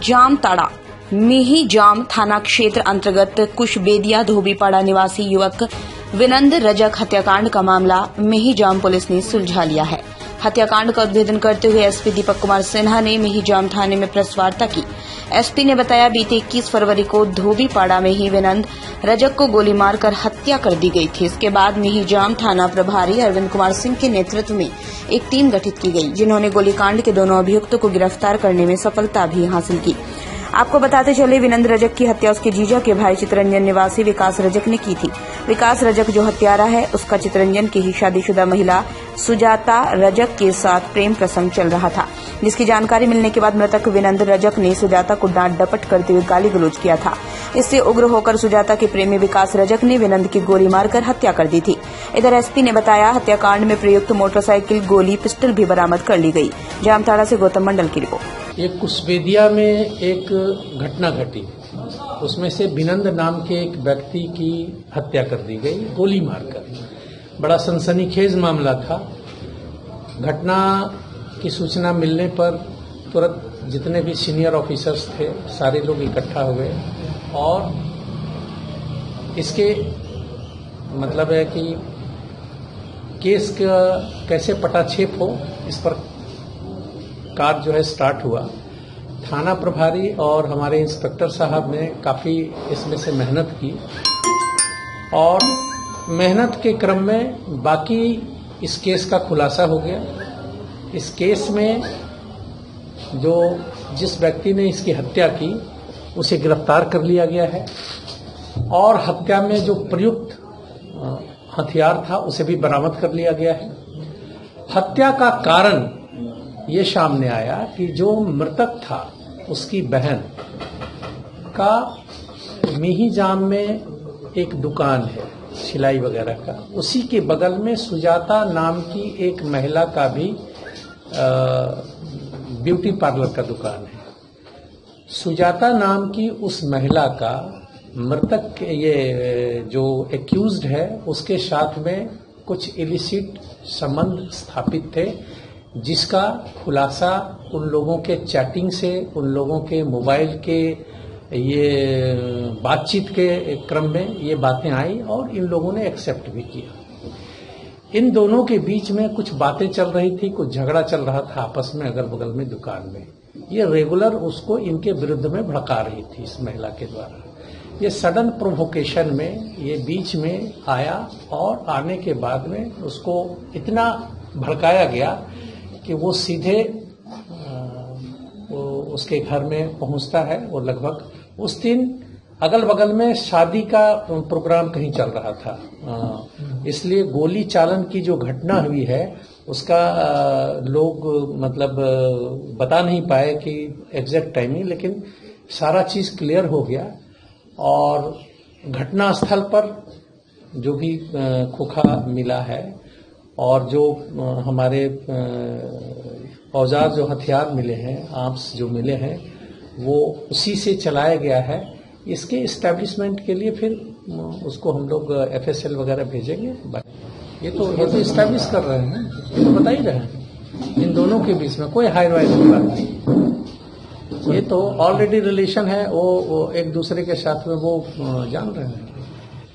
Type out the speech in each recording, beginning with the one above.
जामताड़ा मिहिजाम थाना क्षेत्र अंतर्गत कुशबेदिया धोबीपाड़ा निवासी युवक विनंद रजक हत्याकांड का मामला मिहिजाम पुलिस ने सुलझा लिया है। हत्याकांड का उद्भेदन करते हुए एसपी दीपक कुमार सिन्हा ने मिहिजाम थाने में प्रेस वार्ता की। एसपी ने बताया, बीते 21 फरवरी को धोबीपाड़ा में ही विनंद रजक को गोली मारकर हत्या कर दी गई थी। इसके बाद मिहिजाम थाना प्रभारी अरविंद कुमार सिंह के नेतृत्व में एक टीम गठित की गई, जिन्होंने गोलीकांड के दोनों अभियुक्तों को गिरफ्तार करने में सफलता भी हासिल की। आपको बताते चले, विनंद रजक की हत्या उसके जीजा के भाई चितरंजन निवासी विकास रजक ने की थी। विकास रजक जो हत्यारा है, उसका चितरंजन की ही शादीशुदा महिला सुजाता रजक के साथ प्रेम प्रसंग चल रहा था, जिसकी जानकारी मिलने के बाद मृतक विनंद रजक ने सुजाता को डांट डपट करते हुए गाली गलौज किया था। इससे उग्र होकर सुजाता के प्रेमी विकास रजक ने विनंद की गोली मारकर हत्या कर दी थी। इधर एसपी ने बताया, हत्याकांड में प्रयुक्त मोटरसाइकिल, गोली, पिस्टल भी बरामद कर ली गई। जामताड़ा से गौतम मंडल की रिपोर्ट। एक कुशबेदिया में एक घटना घटी, उसमें से विनंद नाम के एक व्यक्ति की हत्या कर दी गई गोली मारकर। बड़ा सनसनीखेज मामला था। घटना की सूचना मिलने पर तुरंत जितने भी सीनियर ऑफिसर्स थे सारे लोग इकट्ठा हुए और इसके मतलब है कि केस का कैसे पटाक्षेप हो, इस पर कार्य जो है स्टार्ट हुआ। थाना प्रभारी और हमारे इंस्पेक्टर साहब ने काफी इसमें से मेहनत की और मेहनत के क्रम में बाकी इस केस का खुलासा हो गया। इस केस में जिस व्यक्ति ने इसकी हत्या की उसे गिरफ्तार कर लिया गया है और हत्या में जो प्रयुक्त हथियार था उसे भी बरामद कर लिया गया है। हत्या का कारण ये सामने आया कि जो मृतक था उसकी बहन का मिहिजाम में एक दुकान है सिलाई वगैरह का, उसी के बगल में सुजाता नाम की एक महिला का भी ब्यूटी पार्लर का दुकान है। सुजाता नाम की उस महिला का मृतक ये जो एक्यूज्ड है उसके साथ में कुछ इलिसिट संबंध स्थापित थे, जिसका खुलासा उन लोगों के चैटिंग से, उन लोगों के मोबाइल के ये बातचीत के क्रम में ये बातें आई और इन लोगों ने एक्सेप्ट भी किया। इन दोनों के बीच में कुछ बातें चल रही थी, कुछ झगड़ा चल रहा था आपस में अगल बगल में दुकान में। ये रेगुलर उसको इनके विरुद्ध में भड़का रही थी इस महिला के द्वारा। ये सडन प्रोवोकेशन में ये बीच में आया और आने के बाद में उसको इतना भड़काया गया कि वो सीधे उसके घर में पहुंचता है। वो लगभग उस दिन अगल बगल में शादी का प्रोग्राम कहीं चल रहा था, इसलिए गोली चालन की जो घटना हुई है उसका लोग मतलब बता नहीं पाए कि एग्जैक्ट टाइमिंग, लेकिन सारा चीज क्लियर हो गया और घटना स्थल पर जो भी खोखा मिला है और जो हमारे औजार जो हथियार मिले हैं, आर्म्स जो मिले हैं, वो उसी से चलाया गया है। इसके इस्टेब्लिशमेंट के लिए फिर उसको हम लोग एफएसएल वगैरह भेजेंगे। ये तो इस्टेब्लिश कर रहे हैं, ये तो बता ही रहे हैं। इन दोनों के बीच में कोई हाई-फाई की बात नहीं, ये तो ऑलरेडी रिलेशन है, वो एक दूसरे के साथ में वो जान रहे हैं।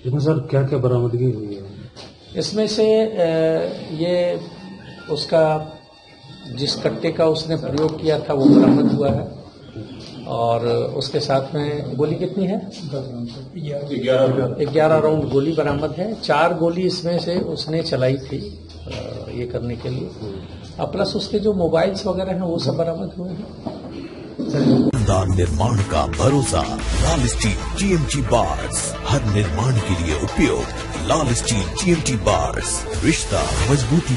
इसमें सर क्या क्या बरामदगी हुई है? इसमें से ये उसका जिस कट्टे का उसने प्रयोग किया था वो बरामद हुआ है और उसके साथ में गोली कितनी है? 11 राउंड गोली बरामद है। 4 गोली इसमें से उसने चलाई थी ये करने के लिए, और प्लस उसके जो मोबाइल्स वगैरह हैं वो सब बरामद हुए हैं। निर्माण का भरोसा लाल स्टील TMT बार्स, हर निर्माण के लिए उपयोग। लाल स्टील TMT बार्स, रिश्ता मजबूती